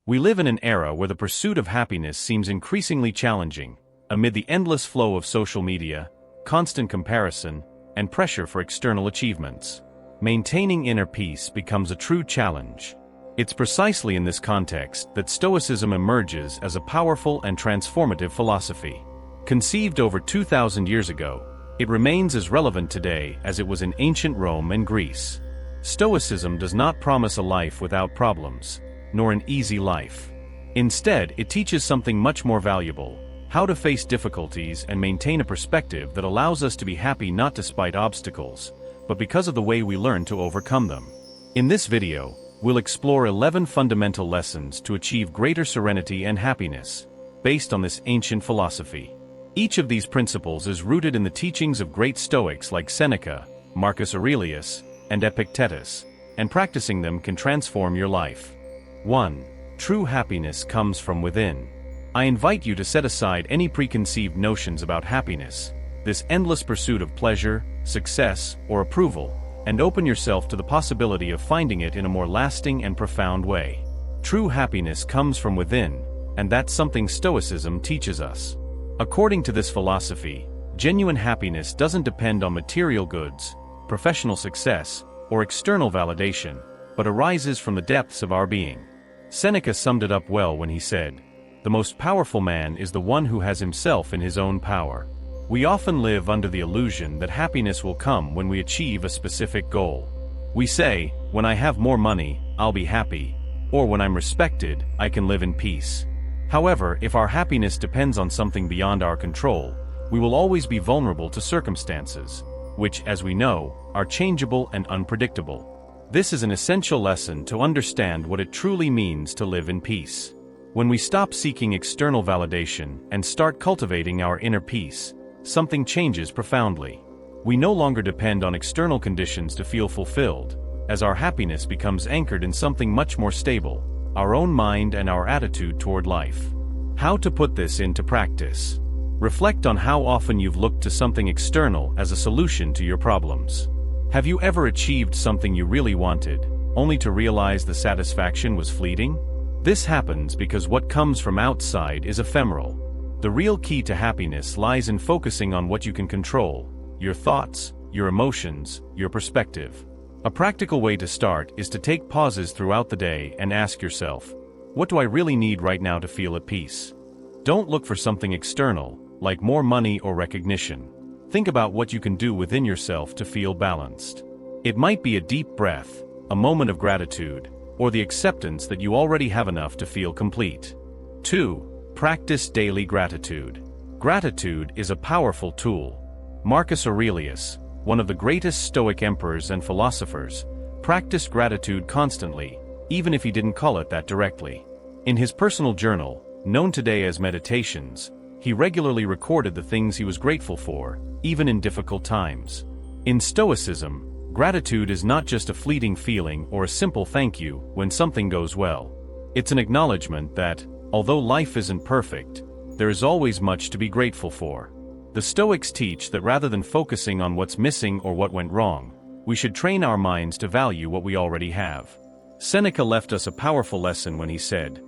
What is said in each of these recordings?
We live in an era where the pursuit of happiness seems increasingly challenging, amid the endless flow of social media, constant comparison, and pressure for external achievements. Maintaining inner peace becomes a true challenge. It's precisely in this context that Stoicism emerges as a powerful and transformative philosophy. Conceived over 2,000 years ago, it remains as relevant today as it was in ancient Rome and Greece. Stoicism does not promise a life without problems, nor an easy life. Instead, it teaches something much more valuable: how to face difficulties and maintain a perspective that allows us to be happy not despite obstacles, but because of the way we learn to overcome them. In this video, we'll explore 11 fundamental lessons to achieve greater serenity and happiness, based on this ancient philosophy. Each of these principles is rooted in the teachings of great Stoics like Seneca, Marcus Aurelius, and Epictetus, and practicing them can transform your life. 1. True happiness comes from within. I invite you to set aside any preconceived notions about happiness, this endless pursuit of pleasure, success, or approval, and open yourself to the possibility of finding it in a more lasting and profound way. True happiness comes from within, and that's something Stoicism teaches us. According to this philosophy, genuine happiness doesn't depend on material goods, professional success, or external validation, but arises from the depths of our being. Seneca summed it up well when he said, "The most powerful man is the one who has himself in his own power." We often live under the illusion that happiness will come when we achieve a specific goal. We say, "When I have more money, I'll be happy," or "When I'm respected, I can live in peace." However, if our happiness depends on something beyond our control, we will always be vulnerable to circumstances, which, as we know, are changeable and unpredictable. This is an essential lesson to understand what it truly means to live in peace. When we stop seeking external validation and start cultivating our inner peace, something changes profoundly. We no longer depend on external conditions to feel fulfilled, as our happiness becomes anchored in something much more stable: our own mind and our attitude toward life. How to put this into practice? Reflect on how often you've looked to something external as a solution to your problems. Have you ever achieved something you really wanted, only to realize the satisfaction was fleeting? This happens because what comes from outside is ephemeral. The real key to happiness lies in focusing on what you can control: your thoughts, your emotions, your perspective. A practical way to start is to take pauses throughout the day and ask yourself, what do I really need right now to feel at peace? Don't look for something external, like more money or recognition. Think about what you can do within yourself to feel balanced. It might be a deep breath, a moment of gratitude, or the acceptance that you already have enough to feel complete. 2. Practice daily gratitude. Gratitude is a powerful tool. Marcus Aurelius, one of the greatest Stoic emperors and philosophers, practiced gratitude constantly, even if he didn't call it that directly. In his personal journal, known today as Meditations, he regularly recorded the things he was grateful for, even in difficult times. In Stoicism, gratitude is not just a fleeting feeling or a simple thank you when something goes well. It's an acknowledgement that, although life isn't perfect, there is always much to be grateful for. The Stoics teach that rather than focusing on what's missing or what went wrong, we should train our minds to value what we already have. Seneca left us a powerful lesson when he said,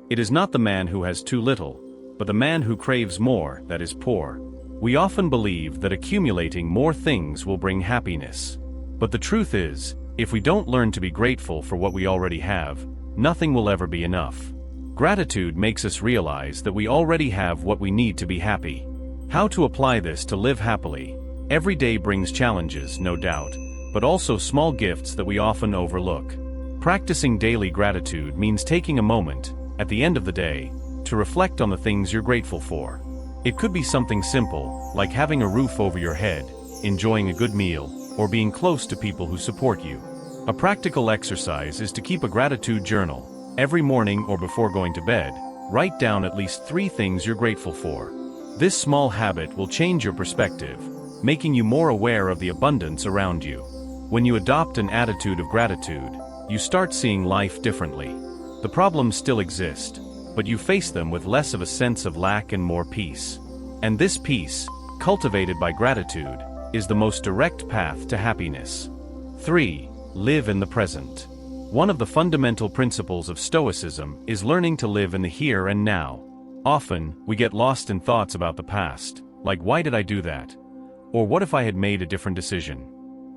"It is not the man who has too little, but the man who craves more that is poor." We often believe that accumulating more things will bring happiness. But the truth is, if we don't learn to be grateful for what we already have, nothing will ever be enough. Gratitude makes us realize that we already have what we need to be happy. How to apply this to live happily? Every day brings challenges, no doubt, but also small gifts that we often overlook. Practicing daily gratitude means taking a moment, at the end of the day, to reflect on the things you're grateful for. It could be something simple, like having a roof over your head, enjoying a good meal, or being close to people who support you. A practical exercise is to keep a gratitude journal. Every morning or before going to bed, write down at least 3 things you're grateful for. This small habit will change your perspective, making you more aware of the abundance around you. When you adopt an attitude of gratitude, you start seeing life differently. The problems still exist, but you face them with less of a sense of lack and more peace. And this peace, cultivated by gratitude, is the most direct path to happiness. 3. Live in the present. One of the fundamental principles of Stoicism is learning to live in the here and now. Often, we get lost in thoughts about the past, like why did I do that? Or what if I had made a different decision?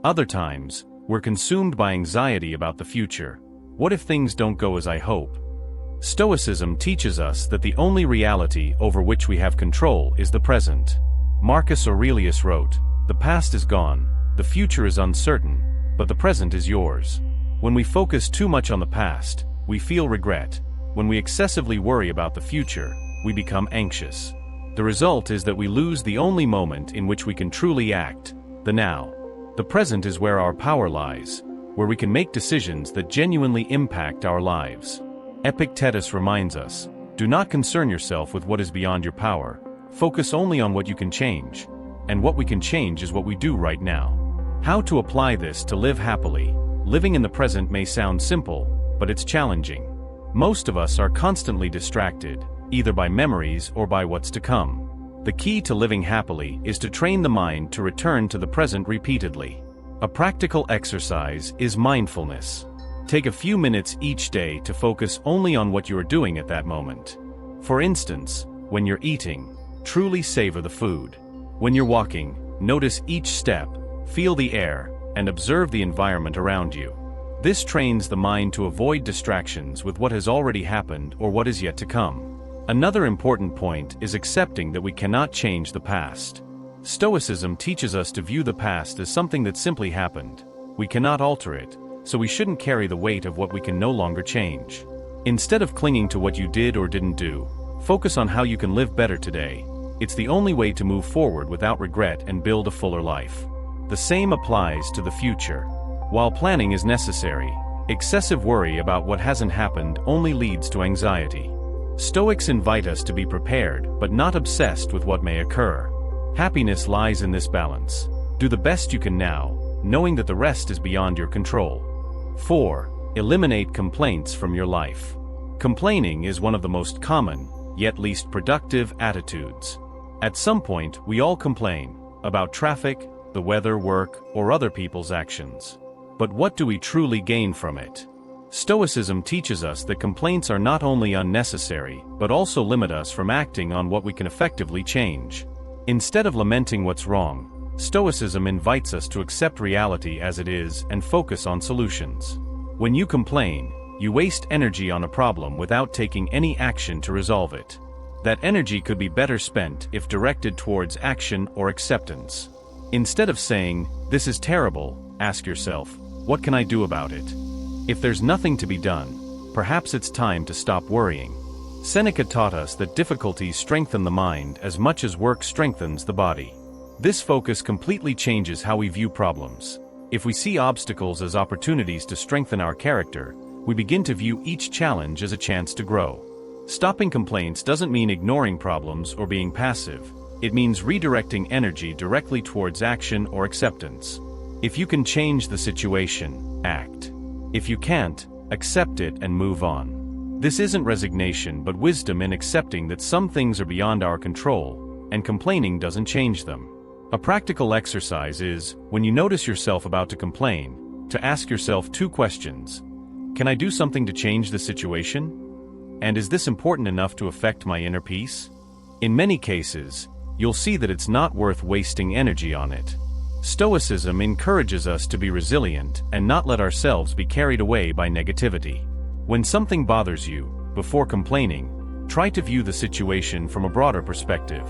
Other times, we're consumed by anxiety about the future. What if things don't go as I hope? Stoicism teaches us that the only reality over which we have control is the present. Marcus Aurelius wrote, "The past is gone, the future is uncertain, but the present is yours." When we focus too much on the past, we feel regret. When we excessively worry about the future, we become anxious. The result is that we lose the only moment in which we can truly act, the now. The present is where our power lies, where we can make decisions that genuinely impact our lives. Epictetus reminds us, do not concern yourself with what is beyond your power. Focus only on what you can change. And what we can change is what we do right now. How to apply this to live happily? Living in the present may sound simple, but it's challenging. Most of us are constantly distracted, either by memories or by what's to come. The key to living happily is to train the mind to return to the present repeatedly. A practical exercise is mindfulness. Take a few minutes each day to focus only on what you are doing at that moment. For instance, when you're eating, truly savor the food. When you're walking, notice each step, feel the air, and observe the environment around you. This trains the mind to avoid distractions with what has already happened or what is yet to come. Another important point is accepting that we cannot change the past. Stoicism teaches us to view the past as something that simply happened. We cannot alter it, so we shouldn't carry the weight of what we can no longer change. Instead of clinging to what you did or didn't do, focus on how you can live better today. It's the only way to move forward without regret and build a fuller life. The same applies to the future. While planning is necessary, excessive worry about what hasn't happened only leads to anxiety. Stoics invite us to be prepared, but not obsessed with what may occur. Happiness lies in this balance. Do the best you can now, knowing that the rest is beyond your control. 4. Eliminate complaints from your life. Complaining is one of the most common, yet least productive attitudes. At some point, we all complain about traffic, the weather, work, or other people's actions. But what do we truly gain from it? Stoicism teaches us that complaints are not only unnecessary, but also limit us from acting on what we can effectively change. Instead of lamenting what's wrong, Stoicism invites us to accept reality as it is and focus on solutions. When you complain, you waste energy on a problem without taking any action to resolve it. That energy could be better spent if directed towards action or acceptance. Instead of saying, "This is terrible," ask yourself, "What can I do about it?" If there's nothing to be done, perhaps it's time to stop worrying. Seneca taught us that difficulties strengthen the mind as much as work strengthens the body. This focus completely changes how we view problems. If we see obstacles as opportunities to strengthen our character, we begin to view each challenge as a chance to grow. Stopping complaints doesn't mean ignoring problems or being passive. It means redirecting energy directly towards action or acceptance. If you can change the situation, act. If you can't, accept it and move on. This isn't resignation but wisdom in accepting that some things are beyond our control, and complaining doesn't change them. A practical exercise is, when you notice yourself about to complain, to ask yourself 2 questions. Can I do something to change the situation? And is this important enough to affect my inner peace? In many cases, you'll see that it's not worth wasting energy on it. Stoicism encourages us to be resilient and not let ourselves be carried away by negativity. When something bothers you, before complaining, try to view the situation from a broader perspective.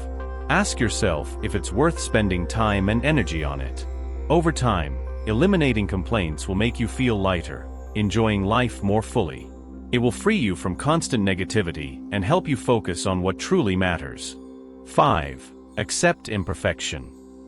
Ask yourself if it's worth spending time and energy on it. Over time, eliminating complaints will make you feel lighter, enjoying life more fully. It will free you from constant negativity and help you focus on what truly matters. 5. Accept imperfection.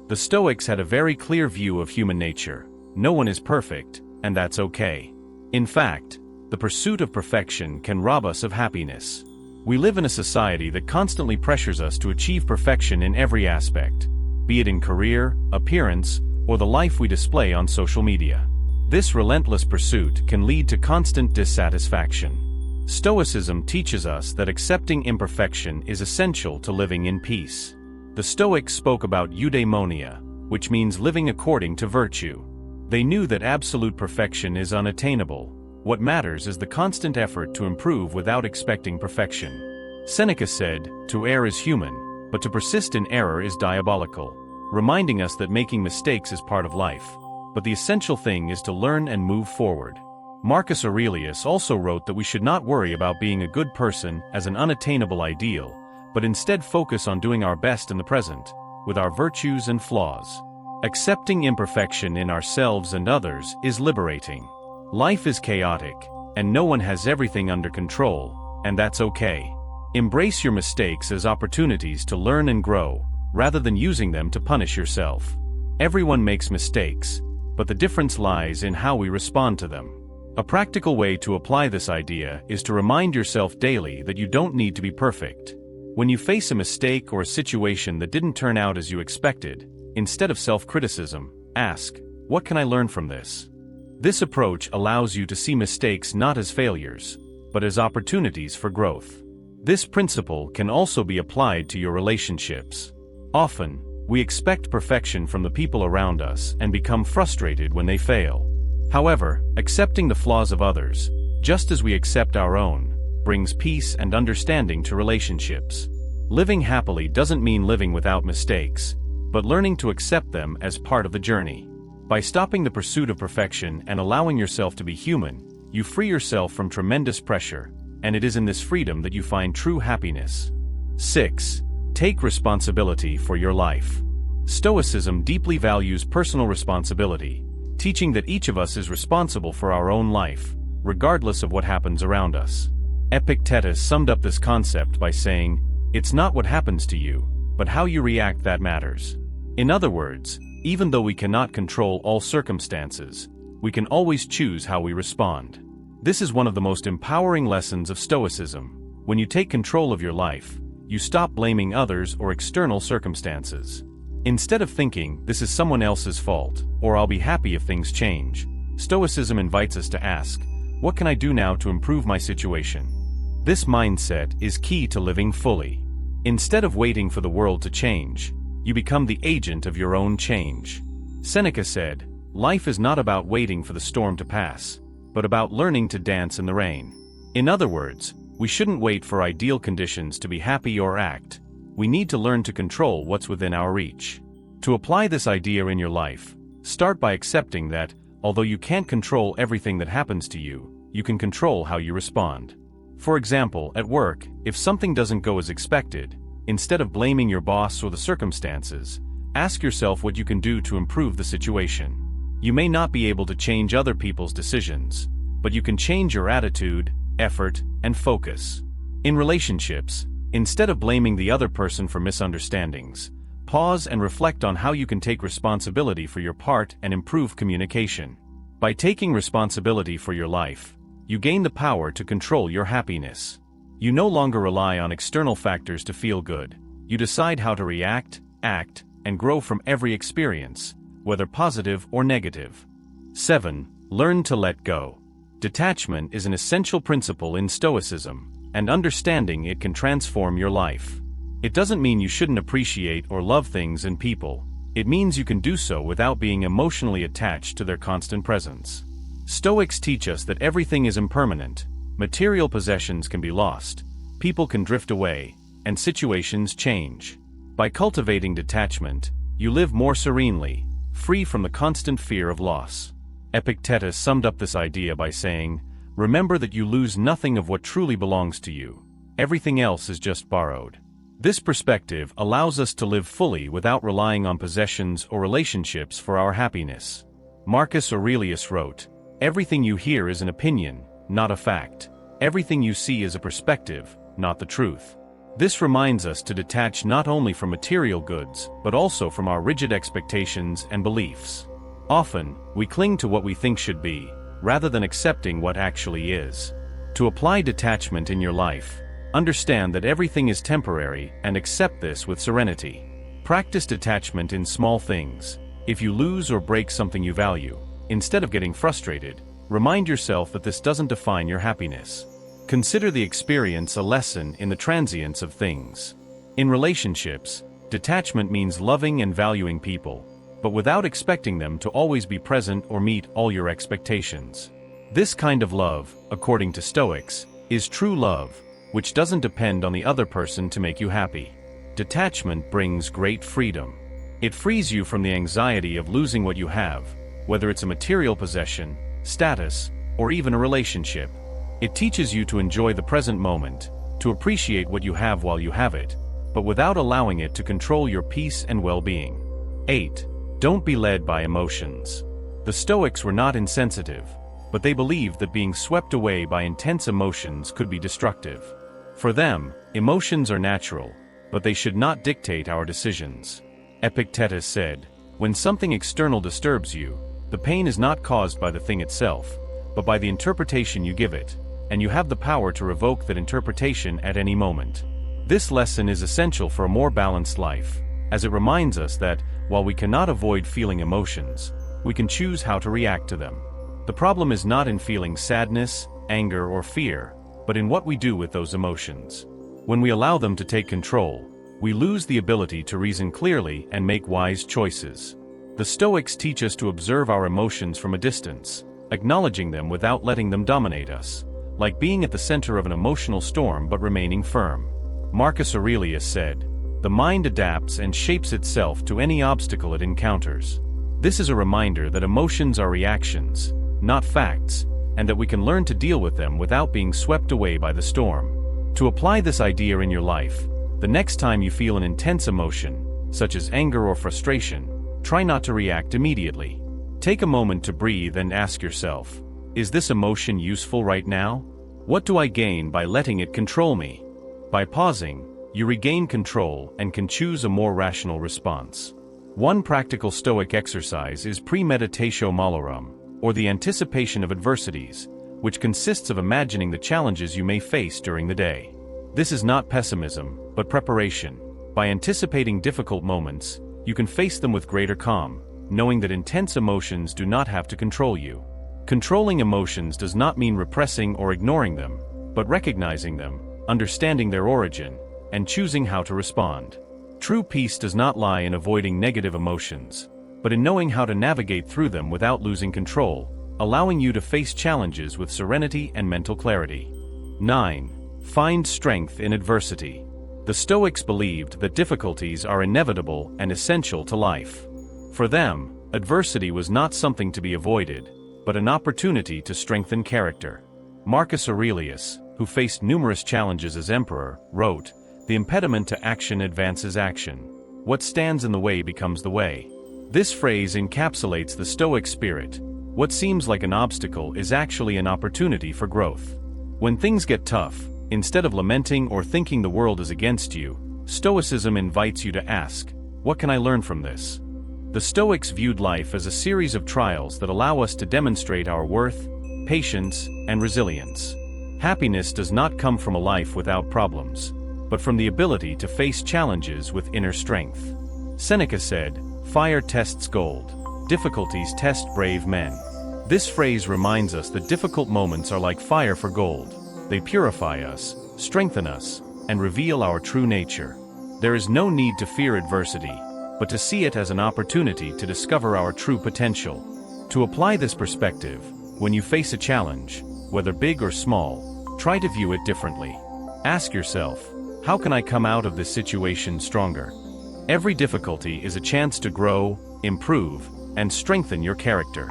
The Stoics had a very clear view of human nature. No one is perfect, and that's okay. In fact, the pursuit of perfection can rob us of happiness. We live in a society that constantly pressures us to achieve perfection in every aspect, be it in career, appearance, or the life we display on social media. This relentless pursuit can lead to constant dissatisfaction. Stoicism teaches us that accepting imperfection is essential to living in peace. The Stoics spoke about eudaimonia, which means living according to virtue. They knew that absolute perfection is unattainable, What matters is the constant effort to improve without expecting perfection. Seneca said, "To err is human, but to persist in error is diabolical," reminding us that making mistakes is part of life, but the essential thing is to learn and move forward. Marcus Aurelius also wrote that we should not worry about being a good person as an unattainable ideal, but instead focus on doing our best in the present, with our virtues and flaws. Accepting imperfection in ourselves and others is liberating. Life is chaotic, and no one has everything under control, and that's okay. Embrace your mistakes as opportunities to learn and grow, rather than using them to punish yourself. Everyone makes mistakes, but the difference lies in how we respond to them. A practical way to apply this idea is to remind yourself daily that you don't need to be perfect. When you face a mistake or a situation that didn't turn out as you expected, instead of self-criticism, ask, "What can I learn from this?" This approach allows you to see mistakes not as failures, but as opportunities for growth. This principle can also be applied to your relationships. Often, we expect perfection from the people around us and become frustrated when they fail. However, accepting the flaws of others, just as we accept our own, brings peace and understanding to relationships. Living happily doesn't mean living without mistakes, but learning to accept them as part of the journey. By stopping the pursuit of perfection and allowing yourself to be human, you free yourself from tremendous pressure, and it is in this freedom that you find true happiness. 6. Take responsibility for your life. Stoicism deeply values personal responsibility, teaching that each of us is responsible for our own life, regardless of what happens around us. Epictetus summed up this concept by saying, "It's not what happens to you, but how you react that matters." In other words, even though we cannot control all circumstances, we can always choose how we respond. This is one of the most empowering lessons of Stoicism. When you take control of your life, you stop blaming others or external circumstances. Instead of thinking, "This is someone else's fault," or "I'll be happy if things change," Stoicism invites us to ask, "What can I do now to improve my situation?" This mindset is key to living fully. Instead of waiting for the world to change, you become the agent of your own change. Seneca said, "Life is not about waiting for the storm to pass, but about learning to dance in the rain." In other words, we shouldn't wait for ideal conditions to be happy or act. We need to learn to control what's within our reach. To apply this idea in your life, start by accepting that, although you can't control everything that happens to you, you can control how you respond. For example, at work, if something doesn't go as expected, instead of blaming your boss or the circumstances, ask yourself what you can do to improve the situation. You may not be able to change other people's decisions, but you can change your attitude, effort, and focus. In relationships, instead of blaming the other person for misunderstandings, pause and reflect on how you can take responsibility for your part and improve communication. By taking responsibility for your life, you gain the power to control your happiness. You no longer rely on external factors to feel good. You decide how to react, act, and grow from every experience, whether positive or negative. 7. Learn to let go. Detachment is an essential principle in Stoicism, and understanding it can transform your life. It doesn't mean you shouldn't appreciate or love things and people. It means you can do so without being emotionally attached to their constant presence. Stoics teach us that everything is impermanent. Material possessions can be lost, people can drift away, and situations change. By cultivating detachment, you live more serenely, free from the constant fear of loss. Epictetus summed up this idea by saying, "Remember that you lose nothing of what truly belongs to you. Everything else is just borrowed." This perspective allows us to live fully without relying on possessions or relationships for our happiness. Marcus Aurelius wrote, "Everything you hear is an opinion, not a fact. Everything you see is a perspective, not the truth." This reminds us to detach not only from material goods, but also from our rigid expectations and beliefs. Often, we cling to what we think should be, rather than accepting what actually is. To apply detachment in your life, understand that everything is temporary and accept this with serenity. Practice detachment in small things. If you lose or break something you value, instead of getting frustrated, remind yourself that this doesn't define your happiness. Consider the experience a lesson in the transience of things. In relationships, detachment means loving and valuing people, but without expecting them to always be present or meet all your expectations. This kind of love, according to Stoics, is true love, which doesn't depend on the other person to make you happy. Detachment brings great freedom. It frees you from the anxiety of losing what you have, whether it's a material possession, status, or even a relationship. It teaches you to enjoy the present moment, to appreciate what you have while you have it, but without allowing it to control your peace and well-being. 8. Don't be led by emotions. The Stoics were not insensitive, but they believed that being swept away by intense emotions could be destructive. For them, emotions are natural, but they should not dictate our decisions. Epictetus said, "When something external disturbs you, the pain is not caused by the thing itself, but by the interpretation you give it, and you have the power to revoke that interpretation at any moment." This lesson is essential for a more balanced life, as it reminds us that, while we cannot avoid feeling emotions, we can choose how to react to them. The problem is not in feeling sadness, anger, or fear, but in what we do with those emotions. When we allow them to take control, we lose the ability to reason clearly and make wise choices. The Stoics teach us to observe our emotions from a distance, acknowledging them without letting them dominate us, like being at the center of an emotional storm but remaining firm. Marcus Aurelius said, "The mind adapts and shapes itself to any obstacle it encounters." This is a reminder that emotions are reactions, not facts, and that we can learn to deal with them without being swept away by the storm. To apply this idea in your life, the next time you feel an intense emotion, such as anger or frustration, try not to react immediately. Take a moment to breathe and ask yourself, is this emotion useful right now? What do I gain by letting it control me? By pausing, you regain control and can choose a more rational response. One practical Stoic exercise is premeditatio malorum, or the anticipation of adversities, which consists of imagining the challenges you may face during the day. This is not pessimism, but preparation. By anticipating difficult moments, you can face them with greater calm, knowing that intense emotions do not have to control you. Controlling emotions does not mean repressing or ignoring them, but recognizing them, understanding their origin, and choosing how to respond. True peace does not lie in avoiding negative emotions, but in knowing how to navigate through them without losing control, allowing you to face challenges with serenity and mental clarity. 9. Find strength in adversity. The Stoics believed that difficulties are inevitable and essential to life. For them, adversity was not something to be avoided, but an opportunity to strengthen character. Marcus Aurelius, who faced numerous challenges as emperor, wrote, "The impediment to action advances action. What stands in the way becomes the way." This phrase encapsulates the Stoic spirit. What seems like an obstacle is actually an opportunity for growth. When things get tough, instead of lamenting or thinking the world is against you, Stoicism invites you to ask, what can I learn from this? The Stoics viewed life as a series of trials that allow us to demonstrate our worth, patience, and resilience. Happiness does not come from a life without problems, but from the ability to face challenges with inner strength. Seneca said, "Fire tests gold. Difficulties test brave men." This phrase reminds us that difficult moments are like fire for gold. They purify us, strengthen us, and reveal our true nature. There is no need to fear adversity, but to see it as an opportunity to discover our true potential. To apply this perspective, when you face a challenge, whether big or small, try to view it differently. Ask yourself, how can I come out of this situation stronger? Every difficulty is a chance to grow, improve, and strengthen your character.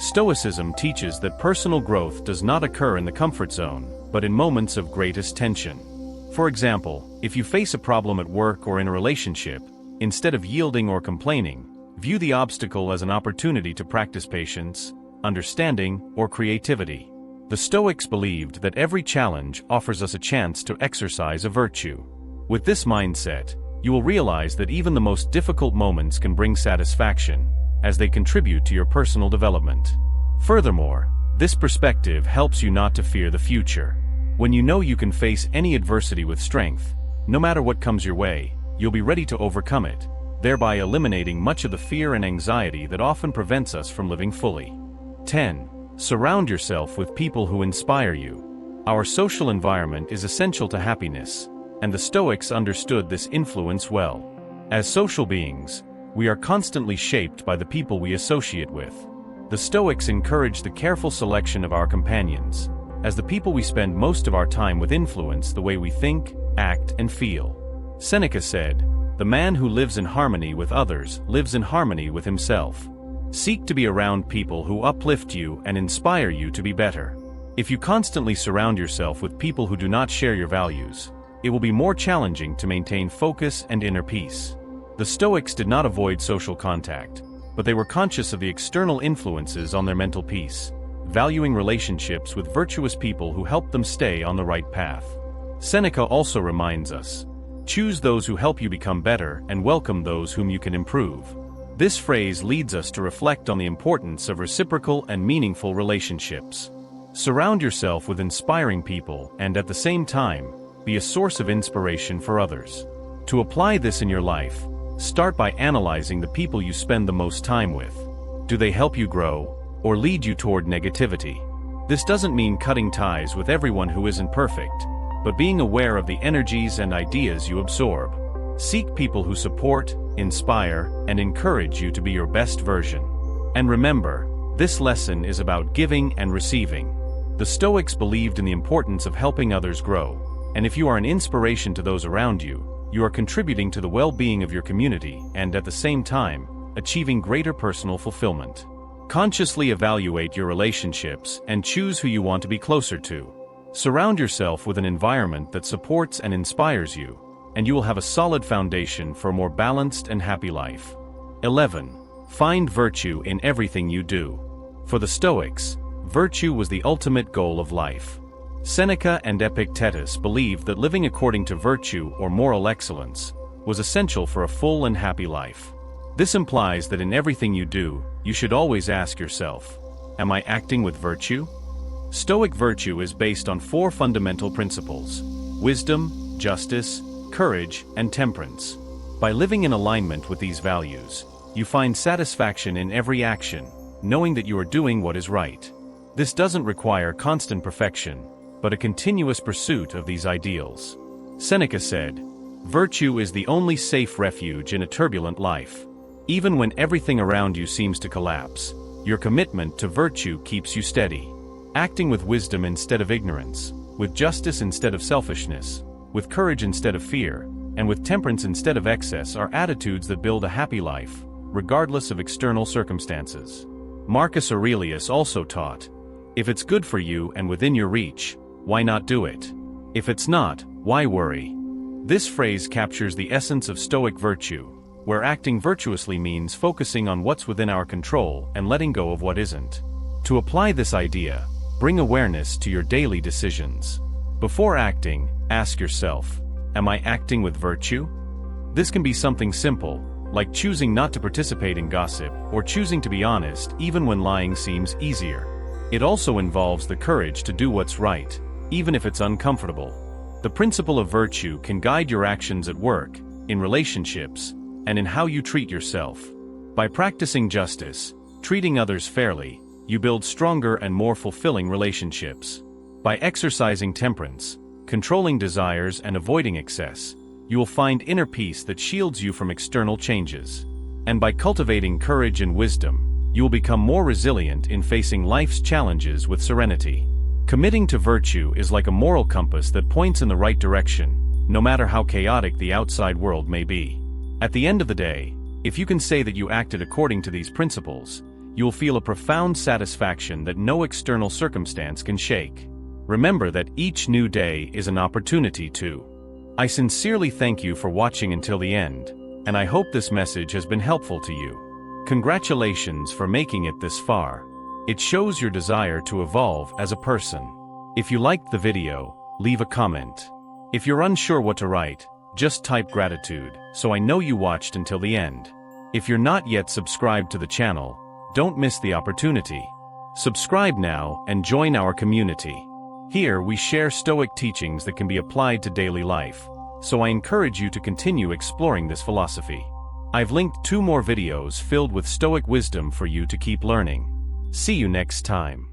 Stoicism teaches that personal growth does not occur in the comfort zone, but in moments of greatest tension. For example, if you face a problem at work or in a relationship, instead of yielding or complaining, view the obstacle as an opportunity to practice patience, understanding, or creativity. The Stoics believed that every challenge offers us a chance to exercise a virtue. With this mindset, you will realize that even the most difficult moments can bring satisfaction, as they contribute to your personal development. Furthermore, this perspective helps you not to fear the future. When you know you can face any adversity with strength, no matter what comes your way, you'll be ready to overcome it, thereby eliminating much of the fear and anxiety that often prevents us from living fully. 10. Surround yourself with people who inspire you. Our social environment is essential to happiness, and the Stoics understood this influence well. As social beings, we are constantly shaped by the people we associate with. The Stoics encourage the careful selection of our companions, as the people we spend most of our time with influence the way we think, act, and feel. Seneca said, "The man who lives in harmony with others lives in harmony with himself." Seek to be around people who uplift you and inspire you to be better. If you constantly surround yourself with people who do not share your values, it will be more challenging to maintain focus and inner peace. The Stoics did not avoid social contact, but they were conscious of the external influences on their mental peace, valuing relationships with virtuous people who helped them stay on the right path. Seneca also reminds us, "Choose those who help you become better and welcome those whom you can improve." This phrase leads us to reflect on the importance of reciprocal and meaningful relationships. Surround yourself with inspiring people and at the same time, be a source of inspiration for others. To apply this in your life, start by analyzing the people you spend the most time with. Do they help you grow, or lead you toward negativity? This doesn't mean cutting ties with everyone who isn't perfect, but being aware of the energies and ideas you absorb. Seek people who support, inspire, and encourage you to be your best version. And remember, this lesson is about giving and receiving. The Stoics believed in the importance of helping others grow, and if you are an inspiration to those around you, you are contributing to the well-being of your community and, at the same time, achieving greater personal fulfillment. Consciously evaluate your relationships and choose who you want to be closer to. Surround yourself with an environment that supports and inspires you, and you will have a solid foundation for a more balanced and happy life. 11. Find virtue in everything you do. For the Stoics, virtue was the ultimate goal of life. Seneca and Epictetus believed that living according to virtue or moral excellence was essential for a full and happy life. This implies that in everything you do, you should always ask yourself, "Am I acting with virtue?" Stoic virtue is based on 4 fundamental principles: wisdom, justice, courage, and temperance. By living in alignment with these values, you find satisfaction in every action, knowing that you are doing what is right. This doesn't require constant perfection, but a continuous pursuit of these ideals. Seneca said, "Virtue is the only safe refuge in a turbulent life." Even when everything around you seems to collapse, your commitment to virtue keeps you steady. Acting with wisdom instead of ignorance, with justice instead of selfishness, with courage instead of fear, and with temperance instead of excess are attitudes that build a happy life, regardless of external circumstances. Marcus Aurelius also taught, "If it's good for you and within your reach, why not do it? If it's not, why worry?" This phrase captures the essence of Stoic virtue, where acting virtuously means focusing on what's within our control and letting go of what isn't. To apply this idea, bring awareness to your daily decisions. Before acting, ask yourself, "Am I acting with virtue?" This can be something simple, like choosing not to participate in gossip or choosing to be honest even when lying seems easier. It also involves the courage to do what's right, even if it's uncomfortable. The principle of virtue can guide your actions at work, in relationships, and in how you treat yourself. By practicing justice, treating others fairly, you build stronger and more fulfilling relationships. By exercising temperance, controlling desires and avoiding excess, you will find inner peace that shields you from external changes. And by cultivating courage and wisdom, you will become more resilient in facing life's challenges with serenity. Committing to virtue is like a moral compass that points in the right direction, no matter how chaotic the outside world may be. At the end of the day, if you can say that you acted according to these principles, you will feel a profound satisfaction that no external circumstance can shake. Remember that each new day is an opportunity to. I sincerely thank you for watching until the end, and I hope this message has been helpful to you. Congratulations for making it this far. It shows your desire to evolve as a person. If you liked the video, leave a comment. If you're unsure what to write, just type gratitude, so I know you watched until the end. If you're not yet subscribed to the channel, don't miss the opportunity. Subscribe now and join our community. Here we share Stoic teachings that can be applied to daily life, so I encourage you to continue exploring this philosophy. I've linked 2 more videos filled with Stoic wisdom for you to keep learning. See you next time.